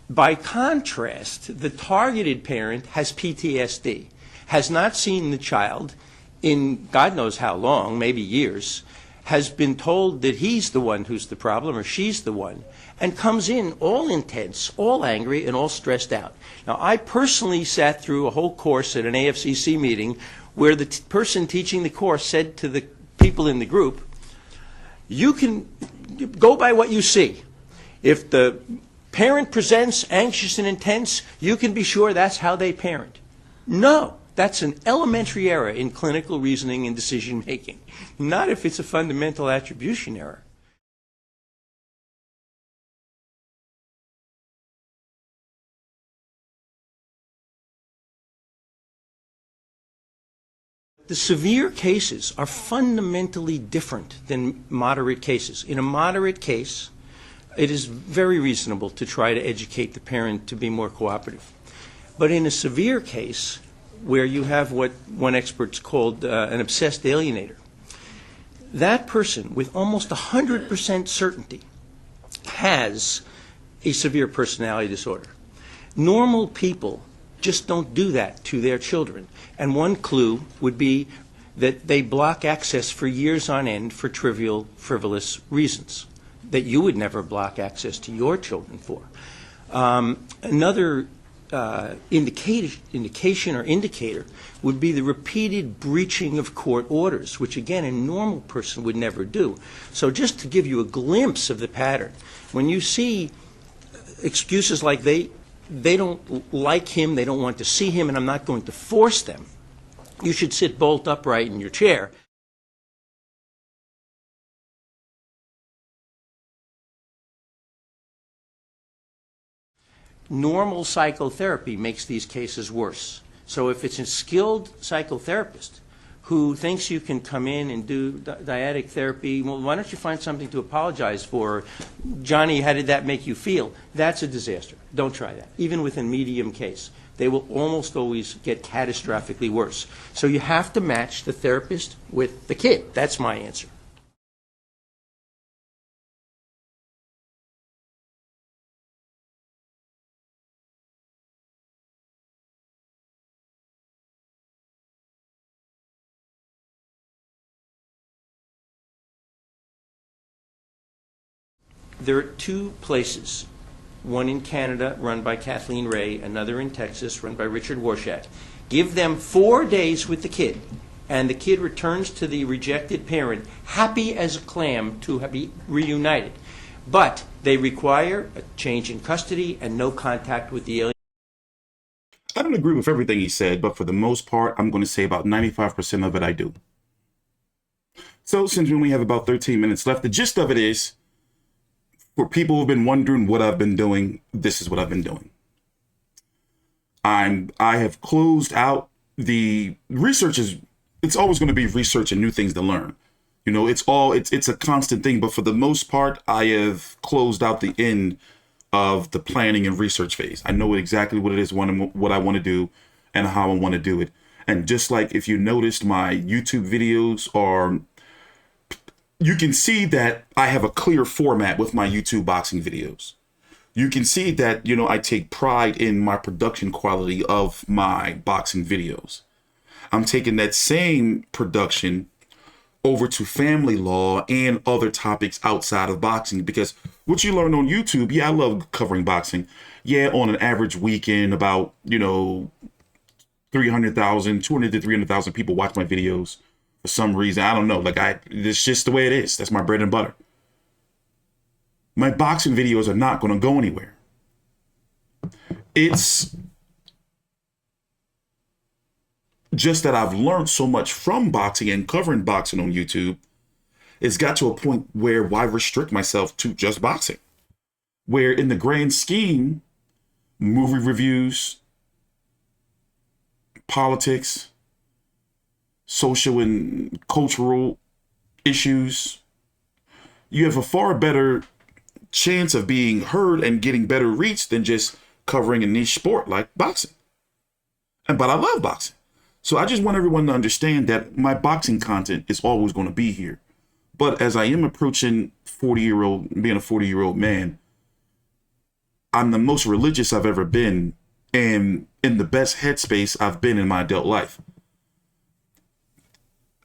By contrast, the targeted parent has PTSD, has not seen the child in God knows how long, maybe years, has been told that he's the one who's the problem or she's the one, and comes in all intense, all angry, and all stressed out. Now, I personally sat through a whole course at an AFCC meeting where the person teaching the course said to the people in the group, you can go by what you see. If the parent presents anxious and intense, you can be sure that's how they parent. No, that's an elementary error in clinical reasoning and decision making, not if it's a fundamental attribution error. The severe cases are fundamentally different than moderate cases. In a moderate case, it is very reasonable to try to educate the parent to be more cooperative. But in a severe case, where you have what one expert called an obsessed alienator, that person with almost 100% certainty has a severe personality disorder. Normal people just don't do that to their children. And one clue would be that they block access for years on end for trivial, frivolous reasons that you would never block access to your children for. Another indication or indicator would be the repeated breaching of court orders, which again a normal person would never do. So just to give you a glimpse of the pattern, when you see excuses like they don't like him, they don't want to see him, and I'm not going to force them, you should sit bolt upright in your chair. Normal psychotherapy makes these cases worse. So if it's a skilled psychotherapist who thinks you can come in and do dyadic therapy, well, why don't you find something to apologize for? Johnny, how did that make you feel? That's a disaster. Don't try that. Even with a medium case, they will almost always get catastrophically worse. So you have to match the therapist with the kid. That's my answer. There are two places, one in Canada run by Kathleen Ray, another in Texas run by Richard Warshak. Give them 4 days with the kid, and the kid returns to the rejected parent happy as a clam to be reunited. But they require a change in custody and no contact with the alien. I don't agree with everything he said, but for the most part, I'm going to say about 95% of it I do. So since we only have about 13 minutes left, the gist of it is, for people who've been wondering what I've been doing, this is what I've been doing. I have closed out the research. It's always going to be research and new things to learn. You know, it's a constant thing, but for the most part, I have closed out the end of the planning and research phase. I know exactly what it is, what I want to do and how I want to do it. And just like if you noticed, my YouTube videos are, you can see that I have a clear format with my YouTube boxing videos. You can see that, you know, I take pride in my production quality of my boxing videos. I'm taking that same production over to family law and other topics outside of boxing, because what you learn on YouTube, yeah, I love covering boxing. Yeah, on an average weekend, about, you know, 200 to 300,000 people watch my videos. For some reason, I don't know, it's just the way it is. That's my bread and butter. My boxing videos are not going to go anywhere. It's just that I've learned so much from boxing and covering boxing on YouTube. It's got to a point where why restrict myself to just boxing? Where in the grand scheme, movie reviews, politics, social and cultural issues, you have a far better chance of being heard and getting better reach than just covering a niche sport like boxing. But I love boxing. So I just want everyone to understand that my boxing content is always going to be here. But as I am approaching being a 40-year-old man, I'm the most religious I've ever been and in the best headspace I've been in my adult life.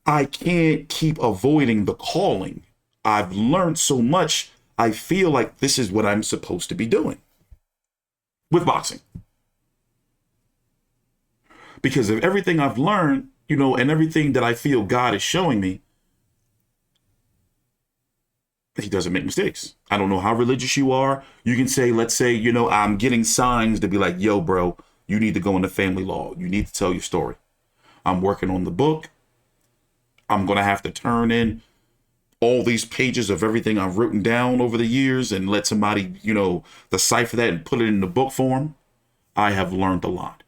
I can't keep avoiding the calling. I've learned so much. I feel like this is what I'm supposed to be doing with boxing. Because of everything I've learned, you know, and everything that I feel God is showing me, he doesn't make mistakes. I don't know how religious you are. You can say, let's say, you know, I'm getting signs to be like, yo, bro, you need to go into family law. You need to tell your story. I'm working on the book. I'm going to have to turn in all these pages of everything I've written down over the years and let somebody, you know, decipher that and put it in the book form. I have learned a lot.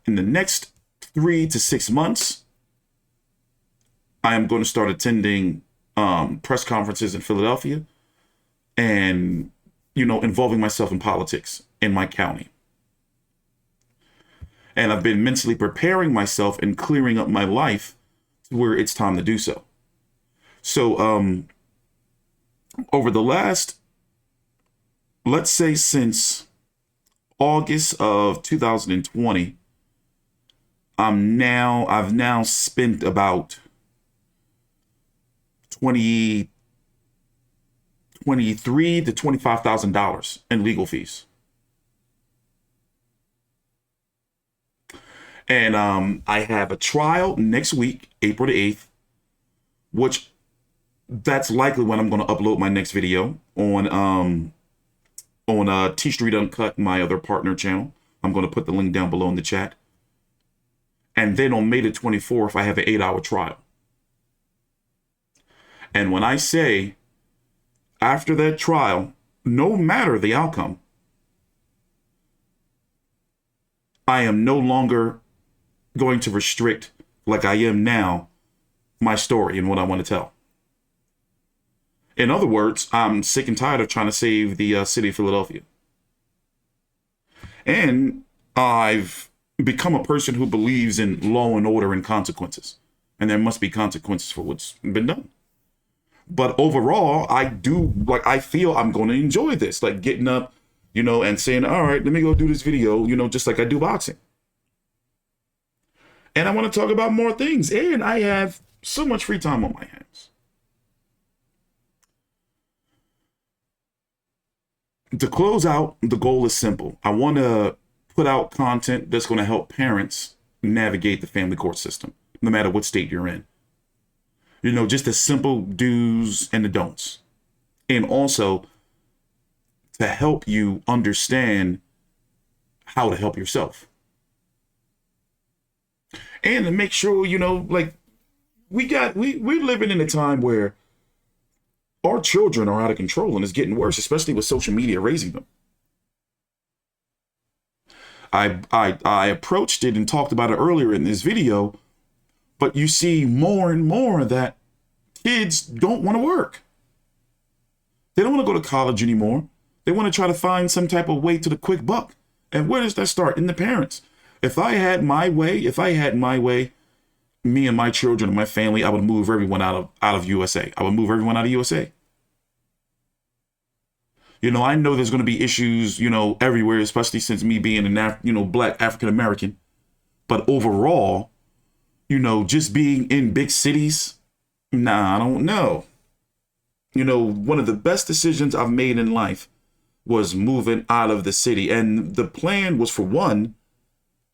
In the next 3 to 6 months, I am going to start attending press conferences in Philadelphia and, involving myself in politics in my county. And I've been mentally preparing myself and clearing up my life to where it's time to do so. So over the last, let's say since August of 2020, I've now spent about $23,000 to $25,000 in legal fees. And I have a trial next week, April the 8th, which that's likely when I'm going to upload my next video on TstreeT Uncut, my other partner channel. I'm going to put the link down below in the chat. And then on May the 24th, I have an 8-hour trial. And when I say after that trial, no matter the outcome, I am no longer going to restrict, like I am now, my story and what I want to tell. In other words, I'm sick and tired of trying to save the city of Philadelphia. And I've become a person who believes in law and order and consequences. And there must be consequences for what's been done. But overall, I feel I'm going to enjoy this, like getting up, and saying, all right, let me go do this video, just like I do boxing. And I want to talk about more things. And I have so much free time on my hands. To close out, the goal is simple. I want to put out content that's going to help parents navigate the family court system, no matter what state you're in. Just the simple do's and the don'ts. And also to help you understand how to help yourself. And to make sure, we're living in a time where our children are out of control and it's getting worse, especially with social media raising them. I approached it and talked about it earlier in this video, but you see more and more that kids don't want to work. They don't want to go to college anymore. They want to try to find some type of way to the quick buck. And where does that start? In the parents. If I had my way, me and my children and my family, I would move everyone out of USA. I would move everyone out of USA. I know there's going to be issues, everywhere, especially since me being an Black African American. But overall, just being in big cities, I don't know. One of the best decisions I've made in life was moving out of the city. And the plan was, for one,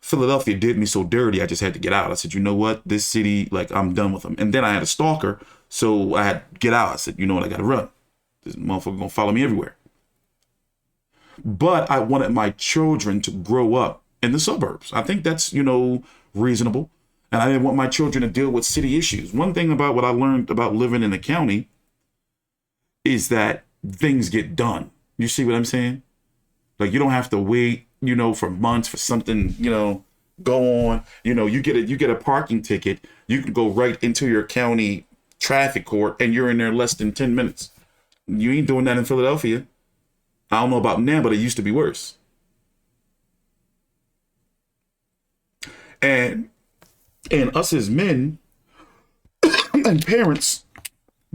Philadelphia did me so dirty, I just had to get out. I said, you know what? This city, I'm done with them. And then I had a stalker, so I had to get out. I said, you know what? I got to run. This motherfucker going to follow me everywhere. But I wanted my children to grow up in the suburbs. I think that's, reasonable. And I didn't want my children to deal with city issues. One thing about what I learned about living in the county is that things get done. You see what I'm saying? You don't have to wait, for months for something, go on. You get a parking ticket. You can go right into your county traffic court and you're in there less than 10 minutes. You ain't doing that in Philadelphia. I don't know about now, but it used to be worse. And us as men and parents,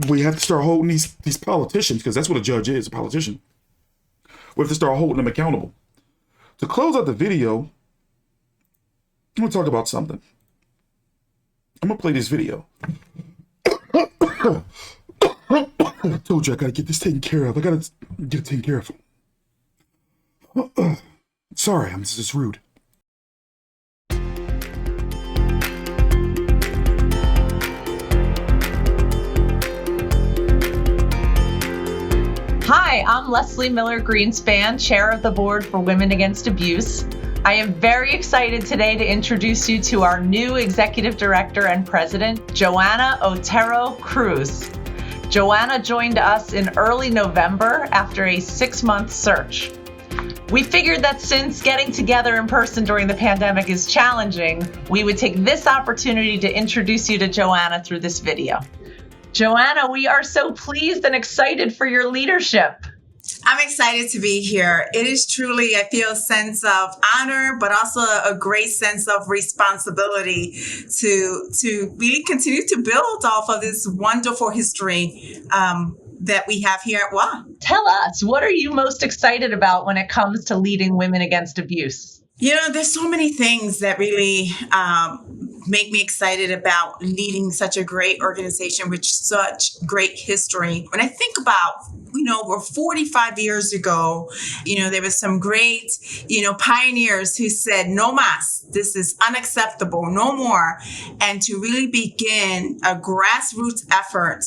we have to start holding these politicians, because that's what a judge is, a politician. We have to start holding them accountable. To close out the video, I'm going to talk about something. I'm going to play this video. I told you I got to get this taken care of. I got to get it taken care of. Sorry, I'm just rude. Hi, I'm Leslie Miller Greenspan, Chair of the Board for Women Against Abuse. I am very excited today to introduce you to our new Executive Director and President, Joanna Otero Cruz. Joanna joined us in early November after a 6-month search. We figured that since getting together in person during the pandemic is challenging, we would take this opportunity to introduce you to Joanna through this video. Joanna, we are so pleased and excited for your leadership. I'm excited to be here. It is truly, I feel a sense of honor, but also a great sense of responsibility to really continue to build off of this wonderful history that we have here at WA. Tell us, what are you most excited about when it comes to leading women against abuse? You know, there's so many things that really make me excited about leading such a great organization with such great history. When I think about, we're 45 years ago, there was some great, pioneers who said, no mas, this is unacceptable, no more. And to really begin a grassroots effort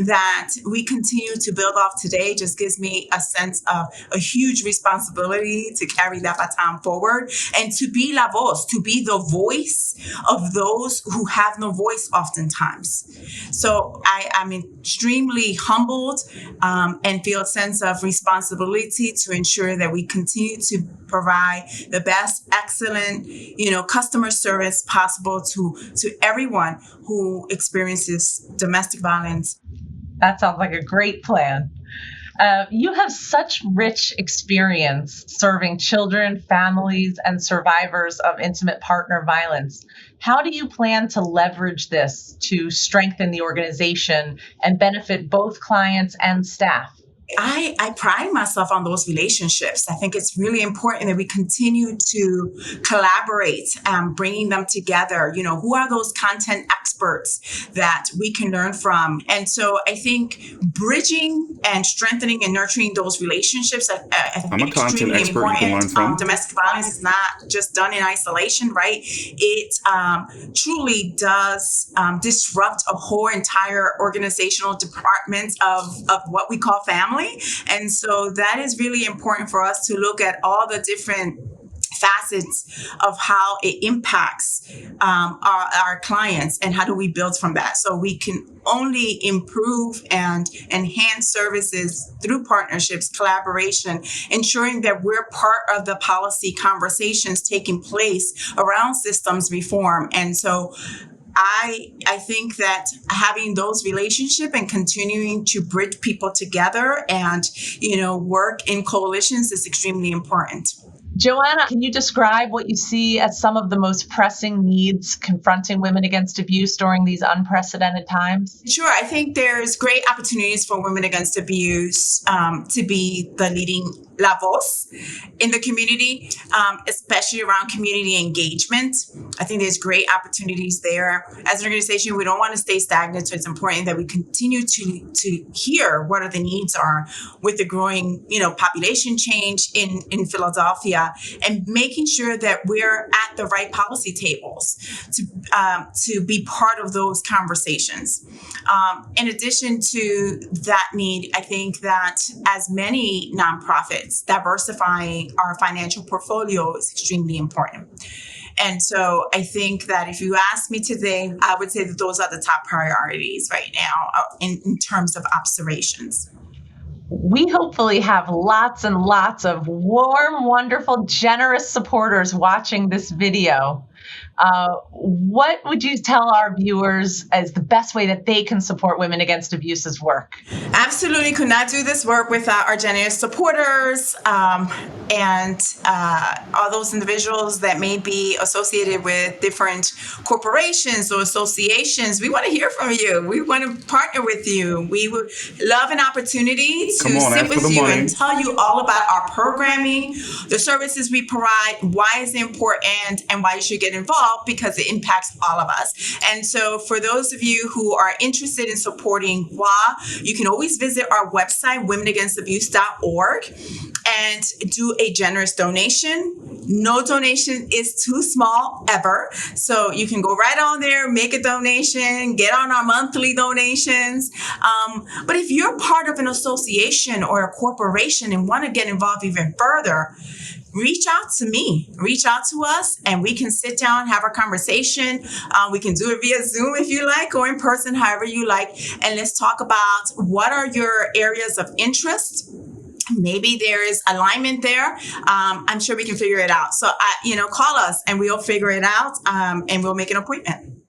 that we continue to build off today just gives me a sense of a huge responsibility to carry that baton forward and to be la voz, to be the voice of those who have no voice oftentimes. So I'm extremely humbled and feel a sense of responsibility to ensure that we continue to provide the best, excellent, customer service possible to everyone who experiences domestic violence. That sounds like a great plan. You have such rich experience serving children, families, and survivors of intimate partner violence. How do you plan to leverage this to strengthen the organization and benefit both clients and staff? I pride myself on those relationships. I think it's really important that we continue to collaborate, bringing them together. Who are those content experts that we can learn from? And so I think bridging and strengthening and nurturing those relationships, I think I'm a content expert you can learn from. Domestic violence is not just done in isolation, right? It truly does disrupt a whole entire organizational department of what we call family. And so that is really important for us to look at all the different facets of how it impacts our clients and how do we build from that. So we can only improve and enhance services through partnerships, collaboration, ensuring that we're part of the policy conversations taking place around systems reform. And so I think that having those relationships and continuing to bridge people together and, work in coalitions is extremely important. Joanna, can you describe what you see as some of the most pressing needs confronting women against abuse during these unprecedented times? Sure. I think there's great opportunities for women against abuse to be the leading la voz in the community, especially around community engagement. I think there's great opportunities there. As an organization, we don't want to stay stagnant, so it's important that we continue to hear what are the needs are with the growing, population change in Philadelphia, and making sure that we're at the right policy tables to be part of those conversations. In addition to that need, I think that as many nonprofits, diversifying our financial portfolio is extremely important. And so I think that if you ask me today, I would say that those are the top priorities right now in terms of observations. We hopefully have lots and lots of warm, wonderful, generous supporters watching this video. What would you tell our viewers as the best way that they can support Women Against Abuse's work? Absolutely could not do this work without our generous supporters and all those individuals that may be associated with different corporations or associations. We want to hear from you. We want to partner with you. We would love an opportunity to sit with you and tell you all about our programming, the services we provide, why it's important, and why you should get involved, because it impacts all of us. And so for those of you who are interested in supporting WA, you can always visit our website, womenagainst.abuse.org, and do a generous donation. No donation is too small ever. So you can go right on there, make a donation, get on our monthly donations. But if you're part of an association or a corporation and want to get involved even further, reach out to me, reach out to us, and we can sit down, have a conversation. We can do it via Zoom if you like, or in person, however you like. And let's talk about what are your areas of interest. maybe there is alignment there. I'm sure we can figure it out. So, call us and we'll figure it out, and we'll make an appointment.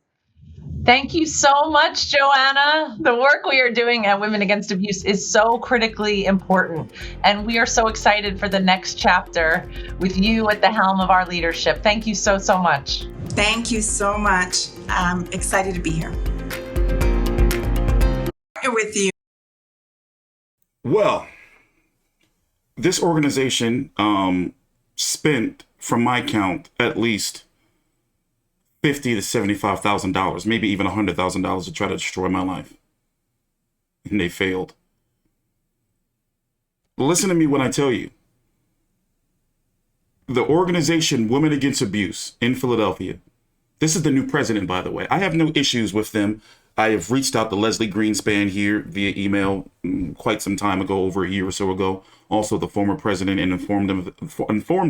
Thank you so much, Joanna. The work we are doing at Women Against Abuse is so critically important, and we are so excited for the next chapter with you at the helm of our leadership. Thank you so, so much. Thank you so much. I'm excited to be here. With you. Well, this organization spent, from my count, at least $50,000 to $75,000, maybe even $100,000 to try to destroy my life. And they failed. Listen to me when I tell you. The organization Women Against Abuse in Philadelphia, this is the new president, by the way. I have no issues with them. I have reached out to Leslie Greenspan here via email quite some time ago, over a year or so ago. Also the former president, and informed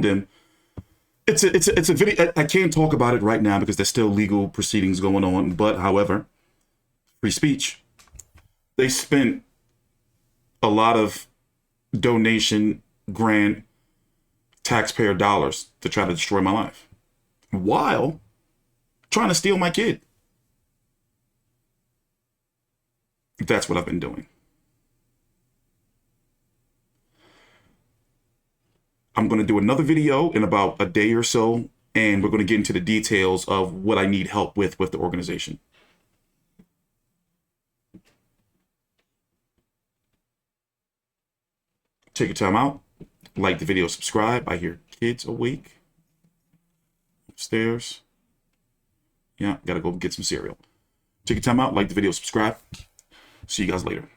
him. It's a video. I can't talk about it right now because there's still legal proceedings going on. But however, free speech. They spent a lot of donation, grant, taxpayer dollars to try to destroy my life, while trying to steal my kid. That's what I've been doing. I'm going to do another video in about a day or so, and we're going to get into the details of what I need help with the organization. Take your time out. Like the video, subscribe. I hear kids awake upstairs. Yeah, gotta go get some cereal. Take your time out. Like the video, subscribe. See you guys later.